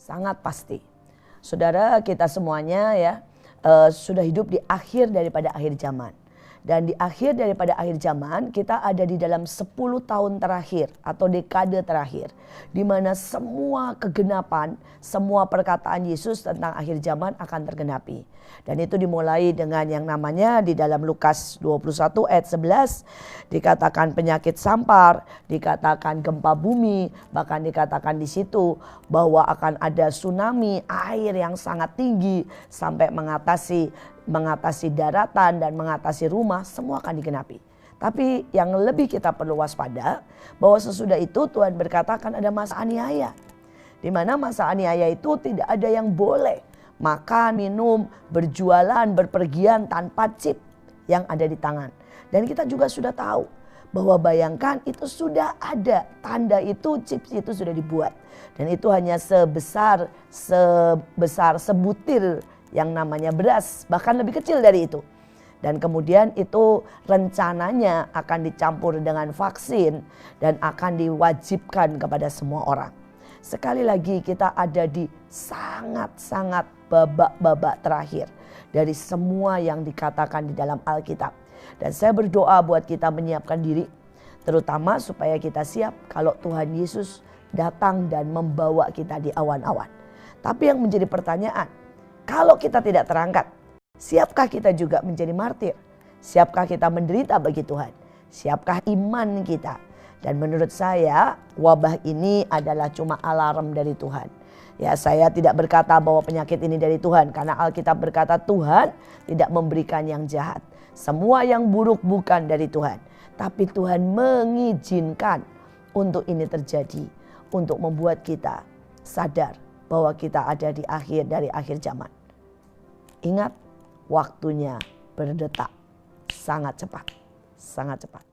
sangat pasti. Saudara, kita semuanya ya sudah hidup di akhir daripada akhir zaman. Dan di akhir daripada akhir zaman kita ada di dalam 10 tahun terakhir atau dekade terakhir. Di mana semua kegenapan, semua perkataan Yesus tentang akhir zaman akan tergenapi. Dan itu dimulai dengan yang namanya di dalam Lukas 21 ayat 11. Dikatakan penyakit sampar, dikatakan gempa bumi, bahkan dikatakan di situ bahwa akan ada tsunami, air yang sangat tinggi sampai mengatasi daratan dan mengatasi rumah, semua akan digenapi. Tapi yang lebih kita perlu waspada bahwa sesudah itu Tuhan berkata akan ada masa aniaya. Di mana masa aniaya itu tidak ada yang boleh makan, minum, berjualan, berpergian tanpa chip yang ada di tangan. Dan kita juga sudah tahu bahwa bayangkan itu sudah ada tanda itu, chip itu sudah dibuat. Dan itu hanya sebesar sebutir yang namanya beras, bahkan lebih kecil dari itu. Dan kemudian itu rencananya akan dicampur dengan vaksin dan akan diwajibkan kepada semua orang. Sekali lagi kita ada di sangat-sangat babak-babak terakhir dari semua yang dikatakan di dalam Alkitab. Dan saya berdoa buat kita menyiapkan diri, terutama supaya kita siap kalau Tuhan Yesus datang dan membawa kita di awan-awan. Tapi yang menjadi pertanyaan, kalau kita tidak terangkat, siapkah kita juga menjadi martir? Siapkah kita menderita bagi Tuhan? Siapkah iman kita? Dan menurut saya wabah ini adalah cuma alarm dari Tuhan. Ya, saya tidak berkata bahwa penyakit ini dari Tuhan. Karena Alkitab berkata Tuhan tidak memberikan yang jahat. Semua yang buruk bukan dari Tuhan. Tapi Tuhan mengizinkan untuk ini terjadi. Untuk membuat kita sadar bahwa kita ada di akhir dari akhir zaman. Ingat, waktunya berdetak sangat cepat, sangat cepat.